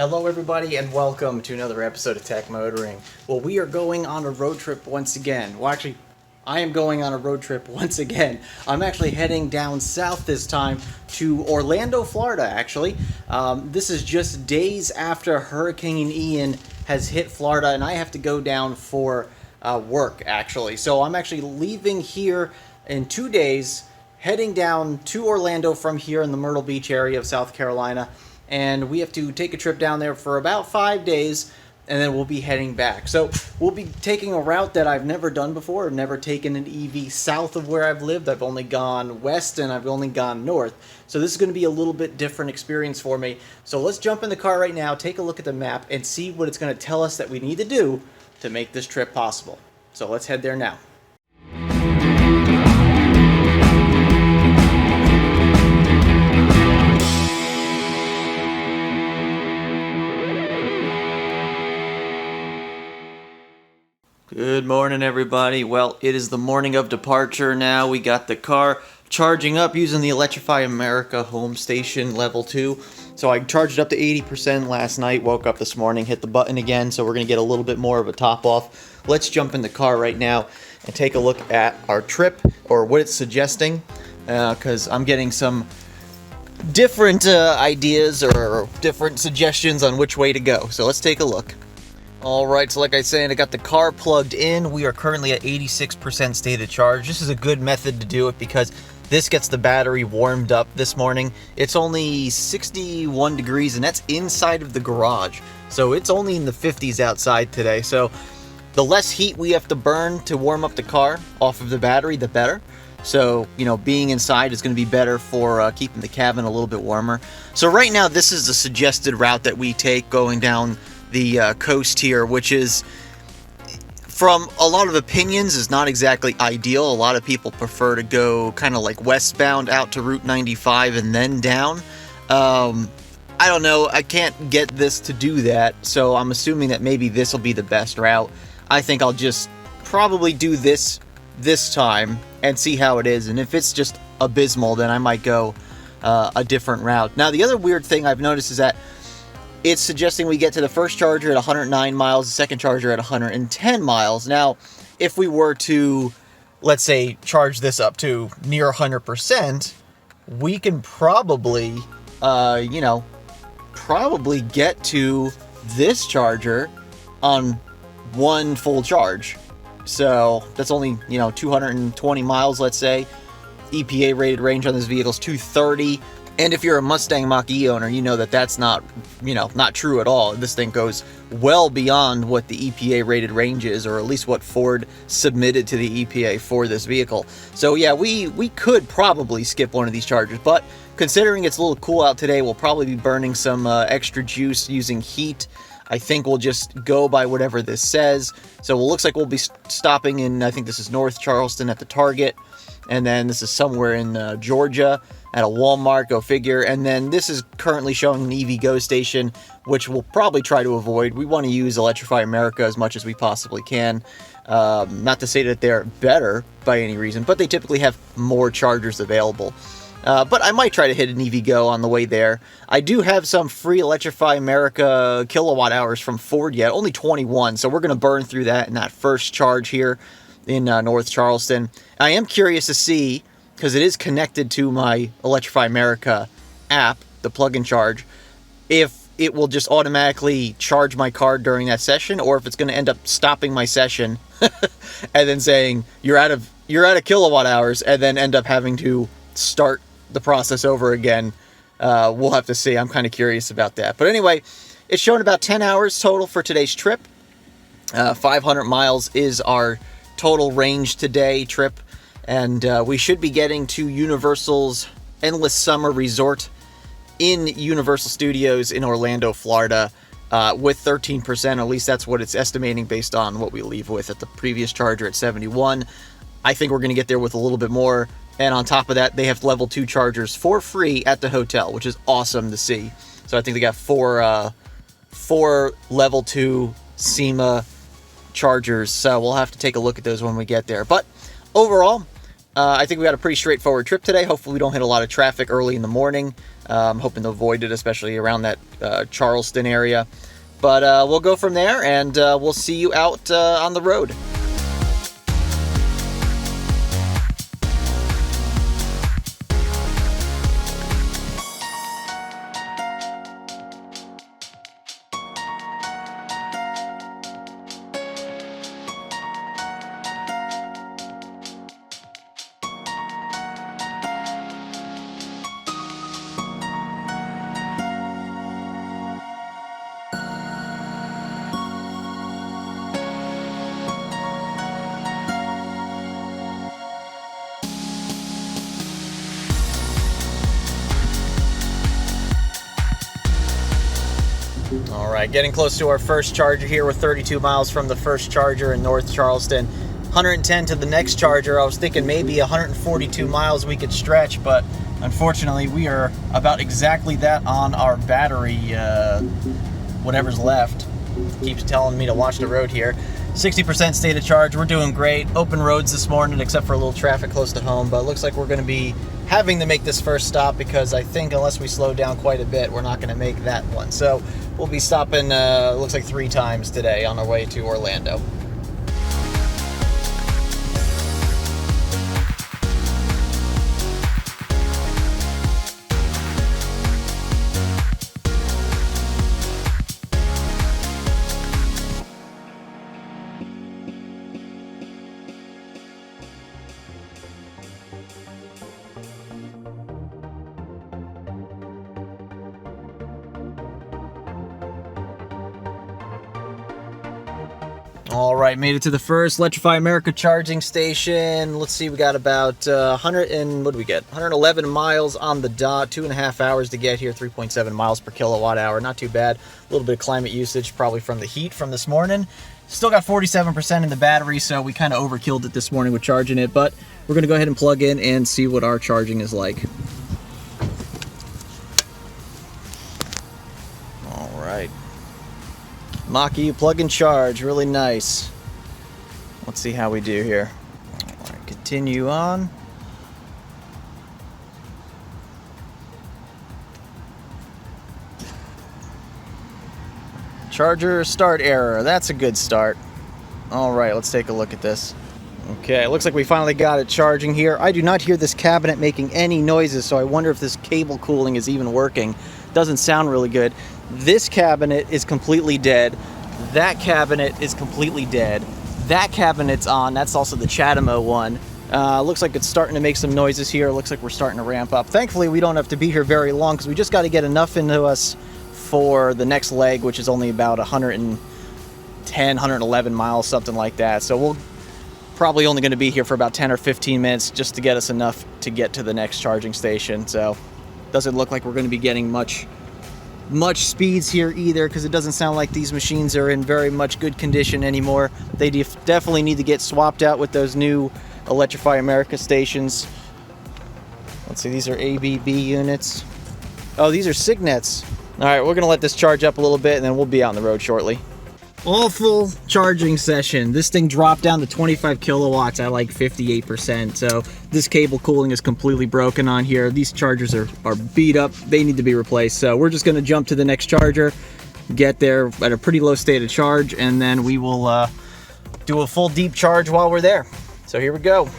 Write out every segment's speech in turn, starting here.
Hello everybody and welcome to another episode of Tech Motoring. Well, we are going on a road trip once again. Well, actually, I am going on a road trip once again. I'm actually heading down south this time to Orlando, Florida, actually. This is just days after Hurricane Ian has hit Florida, and I have to go down for work, actually. So I'm actually leaving here in 2 days, heading down to Orlando from here in the Myrtle Beach area of South Carolina. And we have to take a trip down there for about 5 days, and then we'll be heading back. So we'll be taking a route that I've never done before. I've never taken an EV south of where I've lived. I've only gone west and I've only gone north. So this is going to be a little bit different experience for me. So let's jump in the car right now, take a look at the map, and see what it's going to tell us that we need to do to make this trip possible. So let's head there now. Good morning, everybody. Well, it is the morning of departure now. We got the car charging up using the Electrify America home station level 2. So I charged it up to 80% last night, woke up this morning, hit the button again, so we're going to get a little bit more of a top off. Let's jump in the car right now and take a look at our trip, or what it's suggesting, because I'm getting some different ideas or different suggestions on which way to go. So let's take a look. Alright, so like I said, I got the car plugged in. We are currently at 86% state of charge. This is a good method to do it because this gets the battery warmed up this morning. It's only 61 degrees, and that's inside of the garage. So it's only in the 50s outside today. So the less heat we have to burn to warm up the car off of the battery, the better. So, you know, being inside is going to be better for keeping the cabin a little bit warmer. So right now, this is the suggested route that we take going down the coast here, which is, from a lot of opinions, is not exactly ideal. A lot of people prefer to go kind of like westbound out to Route 95 and then down. I don't know. I can't get this to do that, so I'm assuming that maybe this will be the best route. I think I'll just probably do this time and see how it is, and if it's just abysmal, then I might go a different route. Now, the other weird thing I've noticed is that it's suggesting we get to the first charger at 109 miles, the second charger at 110 miles. Now, if we were to, let's say, charge this up to near 100%, we can probably, probably get to this charger on one full charge. So that's only, 220 miles, let's say. EPA rated range on this vehicle is 230. And if you're a Mustang Mach-E owner, you know that that's not true at all. This thing goes well beyond what the EPA rated range is, or at least what Ford submitted to the EPA for this vehicle. So yeah, we could probably skip one of these chargers, but considering it's a little cool out today, we'll probably be burning some extra juice using heat. I think we'll just go by whatever this says. So it looks like we'll be stopping in, I think this is North Charleston at the Target. And then this is somewhere in Georgia at a Walmart, go figure. And then this is currently showing an EV Go station, which we'll probably try to avoid. We want to use Electrify America as much as we possibly can. Not to say that they're better by any reason, but they typically have more chargers available. But I might try to hit an EV Go on the way there. I do have some free Electrify America kilowatt hours from Ford yet, only 21. So we're going to burn through that in that first charge here in North Charleston. I am curious to see, because it is connected to my Electrify America app, the plug-in charge, if it will just automatically charge my car during that session, or if it's going to end up stopping my session and then saying you're out of kilowatt hours, and then end up having to start the process over again. We'll have to see. I'm kind of curious about that. But anyway, it's showing about 10 hours total for today's trip. 500 miles is our total range today trip, and we should be getting to Universal's Endless Summer Resort in Universal Studios in Orlando, Florida, with 13%. At least that's what it's estimating based on what we leave with at the previous charger at 71. I think we're going to get there with a little bit more, and on top of that, they have level 2 chargers for free at the hotel, which is awesome to see. So I think they got four level 2 SEMA chargers, so we'll have to take a look at those when we get there. But overall, I think we got a pretty straightforward trip today. Hopefully we don't hit a lot of traffic early in the morning. I'm hoping to avoid it, especially around that Charleston area. But we'll go from there, and we'll see you out on the road. All right, getting close to our first charger here. We're 32 miles from the first charger in North Charleston. 110 to the next charger. I was thinking maybe 142 miles we could stretch, but unfortunately we are about exactly that on our battery, whatever's left. Keeps telling me to watch the road here. 60% state of charge. We're doing great. Open roads this morning, except for a little traffic close to home, but it looks like we're going to be having to make this first stop, because I think unless we slow down quite a bit, we're not going to make that one. So we'll be stopping, looks like 3 times today on our way to Orlando. All right, made it to the first Electrify America charging station. Let's see, we got about 111 miles on the dot, 2.5 hours to get here, 3.7 miles per kilowatt hour. Not too bad. A little bit of climate usage, probably from the heat from this morning. Still got 47% in the battery, so we kind of overkilled it this morning with charging it, but we're going to go ahead and plug in and see what our charging is like. All right. Mach-E plug and charge, really nice. Let's see how we do here. All right, continue on. Charger start error, that's a good start. All right, let's take a look at this. Okay, it looks like we finally got it charging here. I do not hear this cabinet making any noises, so I wonder if this cable cooling is even working. Doesn't sound really good. This cabinet is completely dead. That cabinet is completely dead. That cabinet's on. That's also the Chatamo one. Looks like it's starting to make some noises here. Looks like we're starting to ramp up. Thankfully, we don't have to be here very long, because we just got to get enough into us for the next leg, which is only about 110, 111 miles, something like that. So we'll probably only going to be here for about 10 or 15 minutes just to get us enough to get to the next charging station. So doesn't look like we're going to be getting much speeds here either, because it doesn't sound like these machines are in very much good condition anymore. They definitely need to get swapped out with those new Electrify America stations. Let's see, these are ABB units. Oh, these are Signets. All right, we're gonna let this charge up a little bit, and then we'll be out on the road shortly. Awful charging session. This thing dropped down to 25 kilowatts at like 58%. So this cable cooling is completely broken on here. These chargers are beat up. They need to be replaced. So we're just going to jump to the next charger, get there at a pretty low state of charge, and then we will do a full deep charge while we're there. So here we go.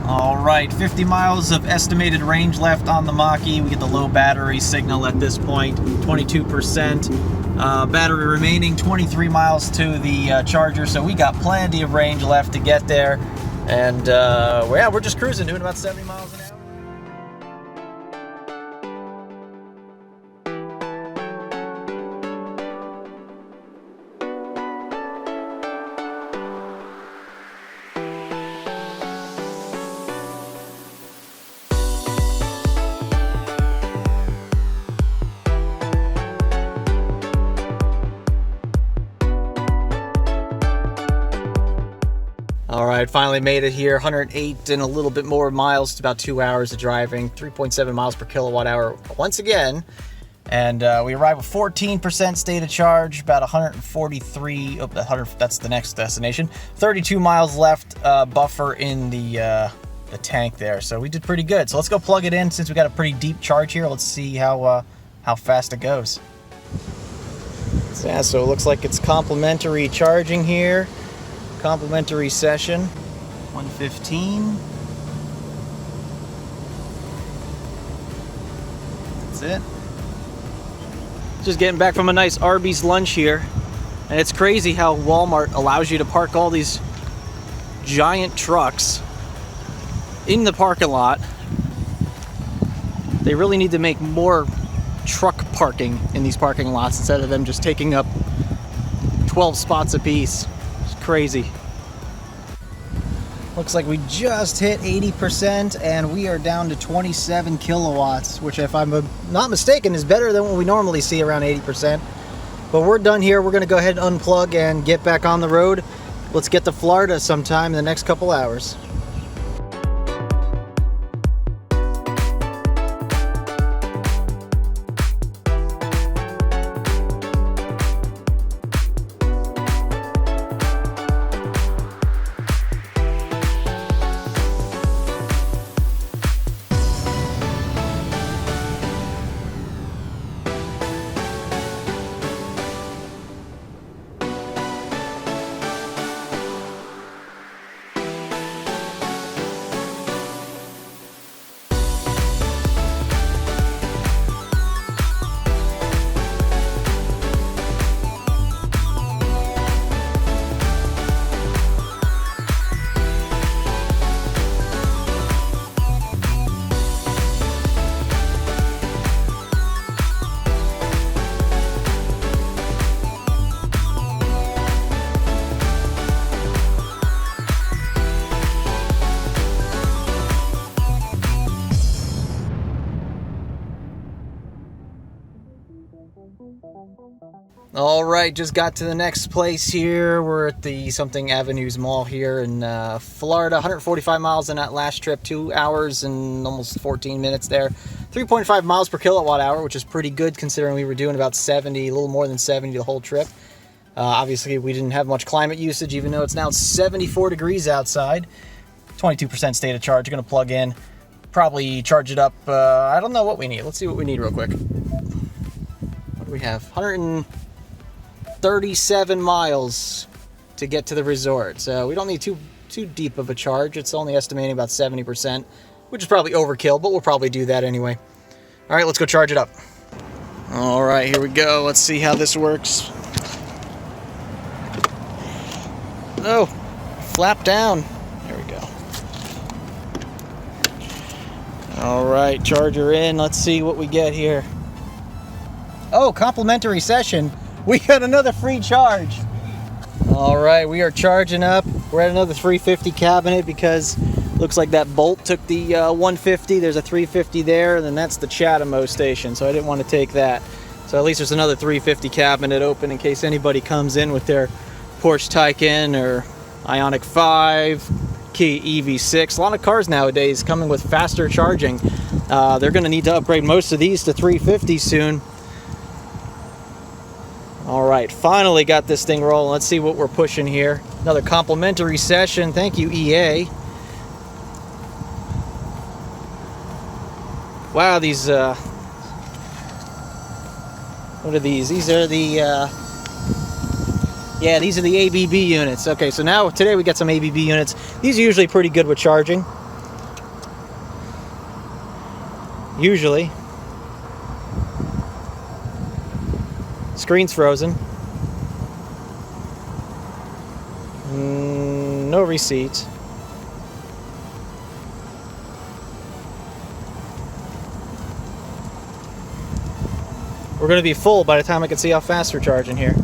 All right, 50 miles of estimated range left on the Mach-E. We get the low battery signal at this point, 22%. Battery remaining, 23 miles to the charger, so we got plenty of range left to get there. And well, yeah, we're just cruising, doing about 70 miles an hour. Alright, finally made it here. 108 and a little bit more miles. It's about 2 hours of driving. 3.7 miles per kilowatt hour once again. And we arrived with 14% state of charge, about 143, that's the next destination. 32 miles left buffer in the tank there. So we did pretty good. So let's go plug it in since we got a pretty deep charge here. Let's see how fast it goes. Yeah, so it looks like it's complimentary charging here. Complimentary session. 115. That's it. Just getting back from a nice Arby's lunch here. And it's crazy how Walmart allows you to park all these giant trucks in the parking lot. They really need to make more truck parking in these parking lots instead of them just taking up 12 spots apiece. It's crazy. Looks like we just hit 80% and we are down to 27 kilowatts, which if I'm not mistaken is better than what we normally see around 80%. But we're done here. We're going to go ahead and unplug and get back on the road. Let's get to Florida sometime in the next couple hours. All right, just got to the next place here. We're at the Something Avenues Mall here in Florida. 145 miles in that last trip, 2 hours and almost 14 minutes there. 3.5 miles per kilowatt hour, which is pretty good considering we were doing about 70, a little more than 70 the whole trip. Obviously, we didn't have much climate usage, even though it's now 74 degrees outside. 22% state of charge. Going to plug in, probably charge it up. I don't know what we need. Let's see what we need real quick. What do we have? 137 miles to get to the resort. So we don't need too deep of a charge. It's only estimating about 70%, which is probably overkill, but we'll probably do that anyway. All right, let's go charge it up. All right, here we go. Let's see how this works. Oh, flap down. There we go. All right, charger in. Let's see what we get here. Oh, complimentary session. We got another free charge. All right, we are charging up. We're at another 350 cabinet because looks like that bolt took the 150. There's a 350 there, and then that's the Chatham station, so I didn't want to take that. So at least there's another 350 cabinet open in case anybody comes in with their Porsche Taycan or Ioniq 5, Kia EV6. A lot of cars nowadays coming with faster charging. They're going to need to upgrade most of these to 350 soon. All right, finally got this thing rolling. Let's see what we're pushing here. Another complimentary session. Thank you, EA. Wow, these, what are these? These are the, yeah, these are the ABB units. Okay, so now today we got some ABB units. These are usually pretty good with charging. Usually. Screen's frozen. No receipt. We're going to be full by the time I can see how fast we're charging here.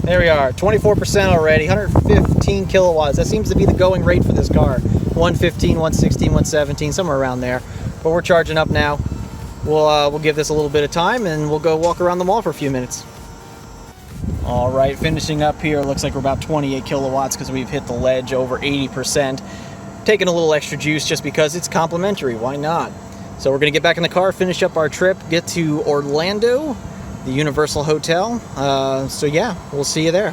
There we are, 24% already, 115 kilowatts. That seems to be the going rate for this car. 115, 116, 117, somewhere around there. But we're charging up now. We'll give this a little bit of time and we'll go walk around the mall for a few minutes. All right, finishing up here, looks like we're about 28 kilowatts because we've hit the ledge over 80%. Taking a little extra juice just because it's complimentary, why not? So we're gonna get back in the car, finish up our trip, get to Orlando, the Universal Hotel. So yeah, we'll see you there.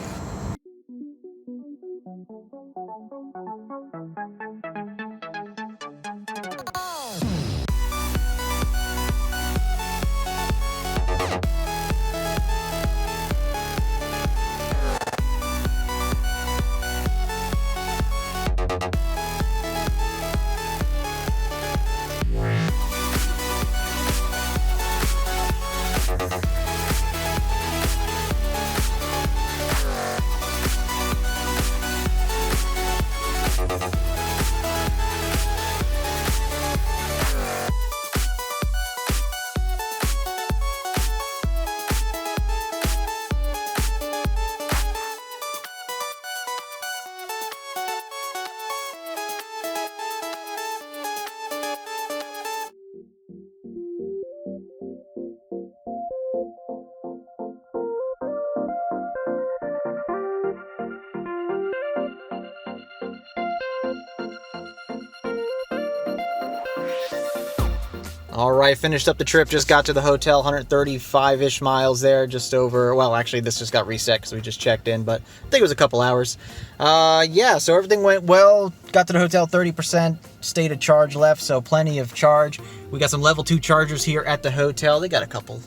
All right, finished up the trip, just got to the hotel, 135-ish miles there, just over, well, actually, this just got reset because we just checked in, but I think it was a couple hours. Yeah, so everything went well, got to the hotel, 30% state of charge left, so plenty of charge. We got some level 2 chargers here at the hotel. They got a couple,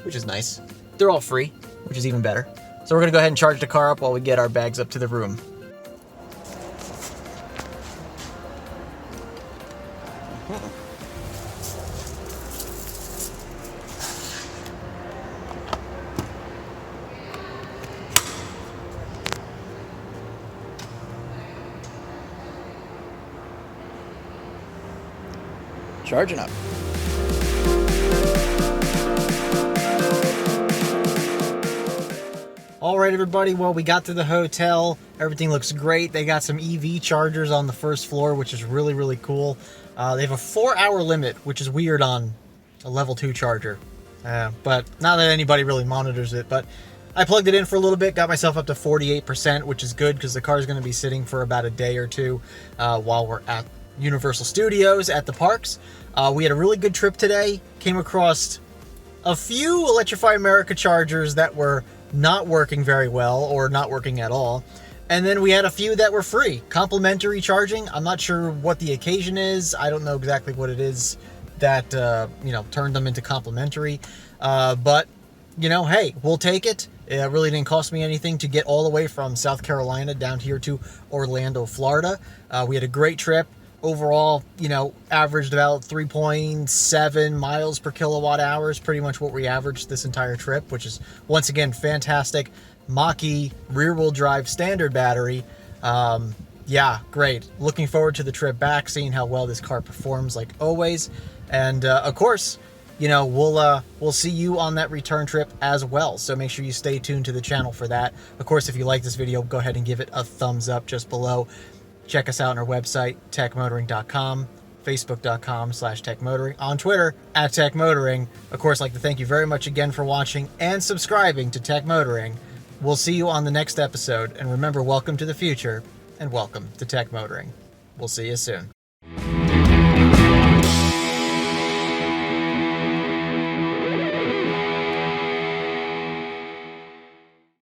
which is nice. They're all free, which is even better. So we're going to go ahead and charge the car up while we get our bags up to the room. Charging up. All right, everybody. Well, we got to the hotel. Everything looks great. They got some EV chargers on the first floor, which is really, really cool. They have a 4-hour limit, which is weird on a level 2 charger. But not that anybody really monitors it. But I plugged it in for a little bit, got myself up to 48%, which is good because the car is going to be sitting for about a day or two while we're at Universal Studios at the parks. We had a really good trip today. Came across a few Electrify America chargers that were not working very well or not working at all. And then we had a few that were free. Complimentary charging. I'm not sure what the occasion is. I don't know exactly what it is that, turned them into complimentary. But, hey, we'll take it. It really didn't cost me anything to get all the way from South Carolina down here to Orlando, Florida. We had a great trip. Overall, averaged about 3.7 miles per kilowatt hour is pretty much what we averaged this entire trip, which is, once again, fantastic. Mach-E rear-wheel drive standard battery. Yeah, great. Looking forward to the trip back, seeing how well this car performs like always. And, of course, we'll see you on that return trip as well. So make sure you stay tuned to the channel for that. Of course, if you like this video, go ahead and give it a thumbs up just below. Check us out on our website, techmotoring.com, facebook.com/techmotoring, on Twitter, @techmotoring. Of course, I'd like to thank you very much again for watching and subscribing to Tech Motoring. We'll see you on the next episode. And remember, welcome to the future and welcome to Tech Motoring. We'll see you soon.